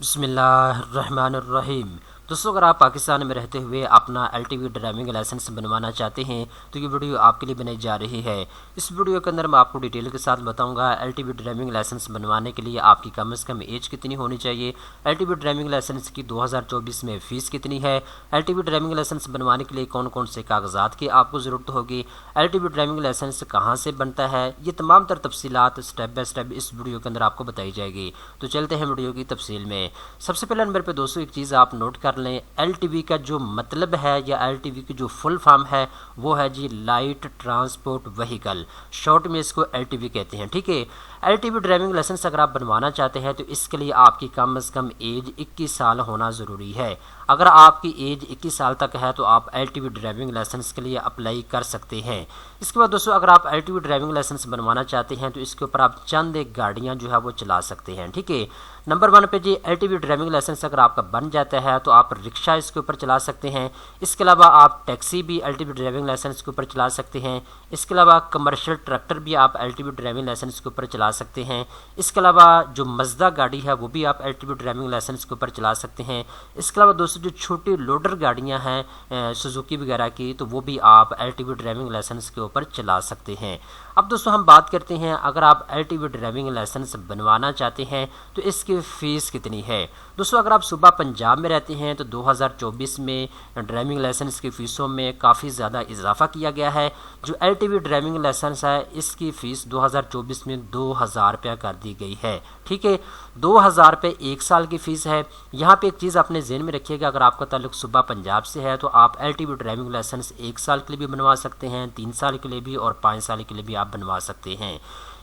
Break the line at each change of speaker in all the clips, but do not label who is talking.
बिस्मिल्लाहिर्रहमानिर्रहीम। दोस्तों, अगर आप पाकिस्तान में रहते हुए अपना LTV ड्राइविंग लाइसेंस बनवाना चाहते हैं तो ये वीडियो आपके लिए बनाई जा रही है। इस वीडियो के अंदर मैं आपको डिटेल के साथ बताऊंगा LTV ड्राइविंग लाइसेंस बनवाने के लिए आपकी कम से कम एज कितनी होनी चाहिए, LTV ड्राइविंग लाइसेंस की 2024 में फ़ीस कितनी है, LTV ड्राइविंग लाइसेंस बनवाने के लिए कौन कौन से कागजात की आपको ज़रूरत होगी, LTV ड्राइविंग लाइसेंस कहाँ से बनता है, ये तमाम तर तफसीलात स्टेप बाय स्टेप इस वीडियो के अंदर आपको बताई जाएगी। तो चलते हैं वीडियो की तफसील में। सबसे पहले नंबर पे दोस्तों एक चीज़ आप नोट कर लें, LTV का जो मतलब है या LTV की जो फुल फॉर्म है वो है जी लाइट ट्रांसपोर्ट व्हीकल, शॉर्ट में इसको LTV कहते हैं। ठीक है, LTV ड्राइविंग लाइसेंस अगर आप बनवाना चाहते हैं तो इसके लिए आपकी कम से कम एज 21 साल होना ज़रूरी है। अगर आपकी एज 21 साल तक है तो आप LTV ड्राइविंग लाइसेंस के लिए अप्लाई कर सकते हैं। इसके बाद दोस्तों अगर आप LTV ड्राइविंग लाइसेंस बनवाना चाहते हैं तो इसके ऊपर आप चंद एक गाड़ियाँ जो है वो चला सकते हैं। ठीक है, नंबर 1 पे जी LTV ड्राइविंग लाइसेंस अगर आपका बन जाता है तो आप रिक्शा इसके ऊपर चला सकते हैं। इसके अलावा आप टैक्सी भी LTV ड्राइविंग लाइसेंस के ऊपर चला सकते हैं। इसके अलावा कमर्शियल ट्रैक्टर भी आप LTV ड्राइविंग लाइसेंस के ऊपर चला सकते हैं। इसके अलावा जो मज़दा गाड़ी है वो भी आप LTV ड्राइविंग लाइसेंस के ऊपर चला सकते हैं। इसके अलावा दोस्तों जो छोटी लोडर गाड़ियाँ हैं सुजुकी वगैरह की, तो वो भी आप LTV ड्राइविंग लाइसेंस के ऊपर चला सकते हैं। अब दोस्तों हम बात करते हैं अगर आप LTV ड्राइविंग लाइसेंस बनवाना चाहते हैं तो इसकी फ़ीस कितनी है। दोस्तों अगर आप सूबा पंजाब में रहते हैं तो 2024 में ड्राइविंग लाइसेंस की फ़ीसों में काफ़ी ज़्यादा इजाफा किया गया है। जो LTV ड्राइविंग लाइसेंस है इसकी फ़ीस 2024 में 2000 रुपया कर दी गई है। ठीक है, 2000 रुपये 1 साल की फ़ीस है। यहाँ पे एक चीज़ अपने ज़हन में रखिएगा, अगर आपका ताल्लुक सूबा पंजाब से है तो आप LTV ड्राइविंग लाइसेंस 1 साल के लिए भी बनवा सकते हैं, 3 साल के लिए भी और 5 साल के लिए भी आप बनवा सकते हैं।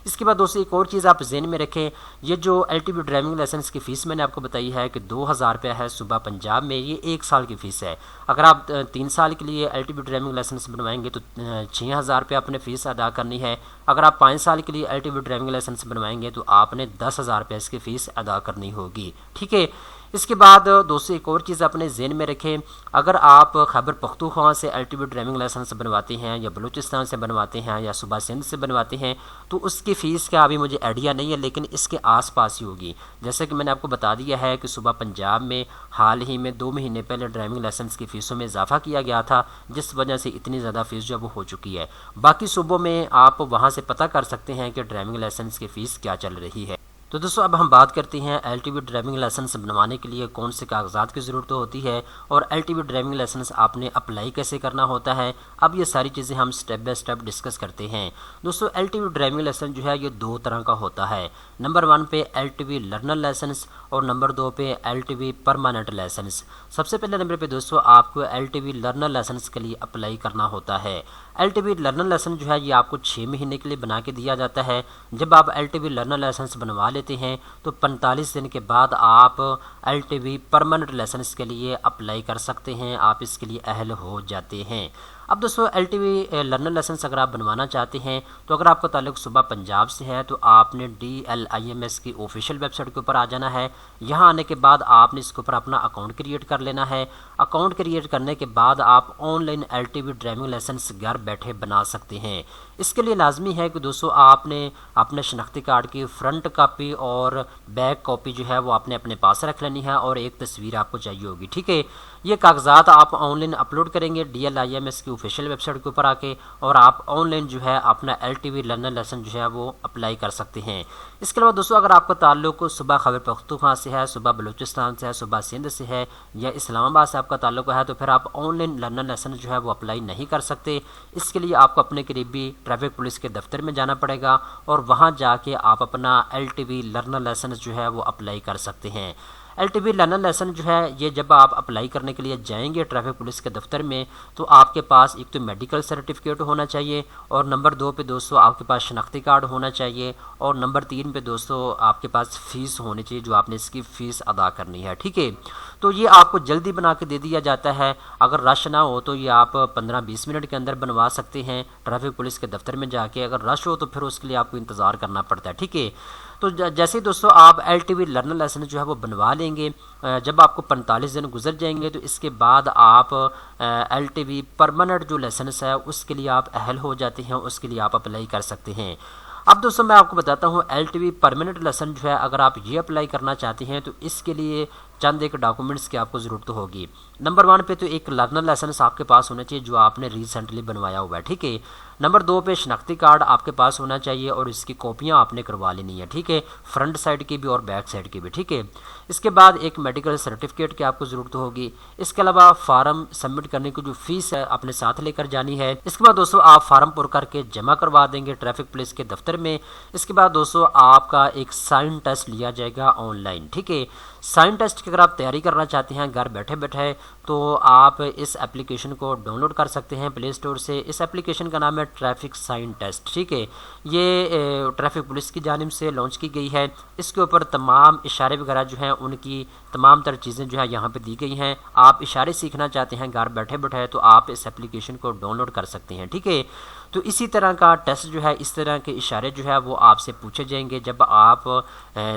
इसके बाद दोस्तों एक और चीज़ आप ज़हन में रखें, ये जो LTV ड्राइविंग लाइसेंस की फ़ीस मैंने आपको बताई है कि 2000 रुपया है सूबा पंजाब में, ये 1 साल की फ़ीस है। अगर आप 3 साल के लिए LTV ड्राइविंग लाइसेंस बनवाएंगे तो 6000 रुपया आपने फ़ीस अदा करनी है। अगर आप 5 साल के लिए LTV ड्राइविंग लाइसेंस बनवाएंगे तो आपने 10,000 रुपया इसकी फ़ीस अदा करनी होगी। ठीक है, इसके बाद दोस्तों एक और चीज़ अपने ज़हन में रखें, अगर आप खैबर पख्तूनख्वा से LTV ड्राइविंग लाइसेंस बनवाते हैं या बलूचिस्तान से बनवाते हैं या सूबा सिंध से बनवाते हैं तो उसकी फ़ीस का अभी मुझे आइडिया नहीं है, लेकिन इसके आसपास ही होगी। जैसे कि मैंने आपको बता दिया है कि सूबा पंजाब में हाल ही में 2 महीने पहले ड्राइविंग लाइसेंस की फ़ीसों में इजाफा किया गया था, जिस वजह से इतनी ज़्यादा फ़ीस जो है वो हो चुकी है। बाकी सूबों में आप वहाँ से पता कर सकते हैं कि ड्राइविंग लाइसेंस की फ़ीस क्या चल रही है। तो दोस्तों अब हम बात करते हैं LTV ड्राइविंग लाइसेंस बनवाने के लिए कौन से कागजात की ज़रूरत होती है और LTV ड्राइविंग लाइसेंस आपने अप्लाई कैसे करना होता है। अब ये सारी चीज़ें हम स्टेप बाय स्टेप डिस्कस करते हैं। दोस्तों LTV ड्राइविंग लाइसेंस जो है ये 2 तरह का होता है। नंबर 1 पे LTV लर्नर लाइसेंस और नंबर 2 पे LTV परमानेंट लाइसेंस। सबसे पहले नंबर पे दोस्तों आपको LTV लर्नर लाइसेंस के लिए अप्लाई करना होता है। LTV लर्नर लाइसेंस जो है ये आपको 6 महीने के लिए बना के दिया जाता है। जब आप LTV लर्नर लाइसेंस बनवा लेते हैं तो 45 दिन के बाद आप LTV परमानेंट लाइसेंस के लिए अप्लाई कर सकते हैं, आप इसके लिए अहल हो जाते हैं। अब दोस्तों LTV लर्नर लाइसेंस अगर आप बनवाना चाहते हैं तो अगर आपका ताल्लुक सूबा पंजाब से है तो आपने DLIMS की ऑफिशियल वेबसाइट के ऊपर आ जाना है। यहाँ आने के बाद आपने इसके ऊपर अपना अकाउंट क्रिएट कर लेना है। अकाउंट क्रिएट करने के बाद आप ऑनलाइन LTV ड्राइविंग लाइसेंस घर बैठे बना सकते हैं। इसके लिए लाजमी है कि दोस्तों आपने अपने शनाख्ती कार्ड की फ्रंट कॉपी और बैक कॉपी जो है वो आपने अपने पास रख लेनी है और एक तस्वीर आपको चाहिए होगी। ठीक है, ये कागजात आप ऑनलाइन अपलोड करेंगे DLIMS की ऑफिशियल वेबसाइट के ऊपर आके और आप ऑनलाइन जो है अपना LTV लर्नर लाइसेंस जो है वो अप्लाई कर सकते हैं। इसके अलावा दोस्तों अगर आपका ताल्लुक सूबा खैबर पख्तूनख्वा से है, सूबा बलूचिस्तान से है, सूबा सिंध से है या इस्लामाबाद से आपका ताल्लुक है तो फिर आप ऑनलाइन लर्नर लाइसेंस जो है वो अप्लाई नहीं कर सकते। इसके लिए आपको अपने करीबी ट्रैफिक पुलिस के दफ्तर में जाना पड़ेगा और वहाँ जाके आप अपना LTV लर्नर लाइसेंस जो है वो अप्लाई कर सकते हैं। LTV लर्नर लाइसेंस जो है ये जब आप अप्लाई करने के लिए जाएंगे ट्रैफिक पुलिस के दफ्तर में तो आपके पास एक तो मेडिकल सर्टिफिकेट होना चाहिए और नंबर 2 पे दोस्तों आपके पास शनाख्ती कार्ड होना चाहिए और नंबर 3 पे दोस्तों आपके पास फ़ीस होनी चाहिए जो आपने इसकी फ़ीस अदा करनी है। ठीक है, तो ये आपको जल्दी बना के दे दिया जाता है। अगर रश ना हो तो ये आप 15-20 मिनट के अंदर बनवा सकते हैं ट्रैफिक पुलिस के दफ्तर में जाके। अगर रश हो तो फिर उसके लिए आपको इंतज़ार करना पड़ता है। ठीक है, तो जैसे ही दोस्तों आप LTV लर्नर लाइसेंस जो है वो बनवा लेंगे, जब आपको 45 दिन गुजर जाएंगे तो इसके बाद आप LTV परमानेंट जो लाइसेंस है उसके लिए आप अहल हो जाते हैं, उसके लिए आप अप्लाई कर सकते हैं। اب دوستوں میں آپ کو بتاتا ہوں LTV پرماننٹ لیسن جو ہے اگر آپ یہ اپلائی کرنا چاہتے ہیں تو اس کے لیے چند ایک ڈاکومنٹس کی آپ کو ضرورت ہوگی۔ نمبر 1 پہ تو ایک لرنر لائسنس آپ کے پاس ہونا چاہیے جو آپ نے ریسنٹلی بنوایا ہوا ہے، ٹھیک ہے۔ نمبر 2 پہ شناختی کارڈ آپ کے پاس ہونا چاہیے اور اس کی کاپیاں آپ نے کروا لینی ہے، ٹھیک ہے، فرنٹ سائڈ کی بھی اور بیک سائڈ کی بھی، ٹھیک ہے۔ اس کے بعد ایک میڈیکل سرٹیفکیٹ کی آپ کو ضرورت ہوگی۔ اس کے علاوہ فارم سبمٹ کرنے کی جو فیس ہے اپنے ساتھ لے کر جانی ہے۔ اس کے بعد دوستوں آپ فارم پر کر کے جمع کروا دیں گے ٹریفک پولیس کے دفتر میں۔ اس کے بعد دوستوں آپ کا ایک سائن ٹیسٹ لیا جائے گا آن لائن، ٹھیک ہے۔ سائن ٹیسٹ کی اگر آپ تیاری کرنا چاہتے ہیں گھر بیٹھے بیٹھے تو آپ اس اپلیکیشن کو ڈاؤن لوڈ کر سکتے ہیں پلے اسٹور سے۔ اس اپلیکیشن کا نام ہے ٹریفک سائن ٹیسٹ، ٹھیک ہے۔ یہ ٹریفک پولیس کی جانب سے لانچ کی گئی ہے۔ اس کے اوپر تمام اشارے وغیرہ جو ہیں ان کی تمام تر چیزیں جو ہے یہاں پہ دی گئی ہیں۔ آپ اشارے سیکھنا چاہتے ہیں گھر بیٹھے بیٹھے تو آپ اس اپلیکیشن کو ڈاؤن لوڈ کر سکتے ہیں، ٹھیک ہے۔ تو اسی طرح کا ٹیسٹ جو ہے اس طرح کے اشارے جو ہے وہ آپ سے پوچھے جائیں گے جب آپ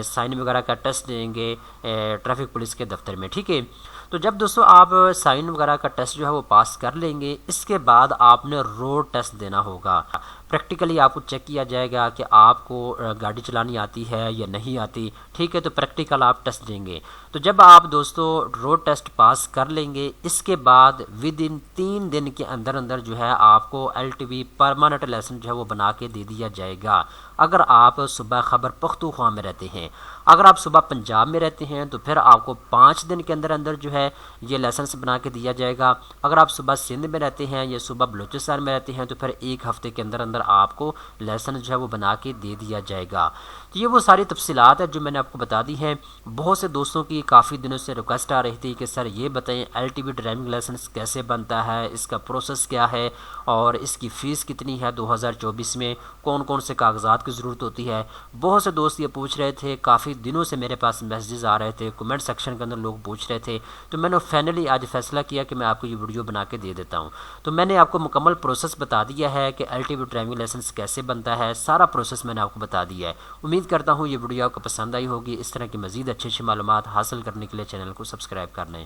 سائن وغیرہ کا ٹیسٹ دیں گے ٹریفک پولیس کے دفتر میں، ٹھیک ہے۔ تو جب دوستوں آپ سائن وغیرہ کا ٹیسٹ جو ہے وہ پاس کر لیں گے اس کے بعد آپ نے روڈ ٹیسٹ دینا ہوگا۔ پریکٹیکلی آپ کو چیک کیا جائے گا کہ آپ کو گاڑی چلانی آتی ہے یا نہیں آتی، ٹھیک ہے، تو پریکٹیکل آپ ٹیسٹ دیں گے۔ تو جب آپ دوستوں روڈ ٹیسٹ پاس کر لیں گے اس کے بعد ودن 3 دن کے اندر اندر جو ہے آپ کو LTV پرماننٹ لیسن جو ہے وہ بنا کے دے دیا جائے گا۔ اگر آپ صوبہ خیبر پختونخوا میں رہتے ہیں، اگر آپ صوبہ پنجاب میں رہتے ہیں تو پھر آپ کو 5 دن کے اندر اندر جو ہے یہ لائسنس بنا کے دیا جائے گا۔ اگر آپ صوبہ سندھ میں رہتے ہیں یا صوبہ بلوچستان میں رہتے ہیں تو پھر 1 ہفتے کے اندر اندر آپ کو لائسنس جو ہے وہ بنا کے دے دیا جائے گا۔ تو یہ وہ ساری تفصیلات ہیں جو میں نے آپ کو بتا دی ہیں۔ بہت سے دوستوں کی کافی دنوں سے ریکویسٹ آ رہی تھی کہ سر یہ بتائیں LTV ڈرائیونگ لائسنس کیسے بنتا ہے، اس کا پروسیس کیا ہے اور اس کی فیس کتنی ہے 2024 میں، کون کون سے کاغذات کی ضرورت ہوتی ہے۔ بہت سے دوست یہ پوچھ رہے تھے، کافی دنوں سے میرے پاس میسیجز آ رہے تھے، کمنٹ سیکشن کے اندر لوگ پوچھ رہے تھے، تو میں نے فائنلی آج فیصلہ کیا کہ میں آپ کو یہ ویڈیو بنا کے دے دیتا ہوں۔ تو میں نے آپ کو مکمل پروسیس بتا دیا ہے کہ LTV ڈرائیونگ لائسنس کیسے بنتا ہے، سارا پروسیس میں نے آپ کو بتا دیا ہے۔ امید کرتا ہوں یہ ویڈیو آپ کو پسند آئی ہوگی۔ اس طرح کی مزید اچھی معلومات حاصل کرنے کے لیے چینل کو سبسکرائب کر لیں۔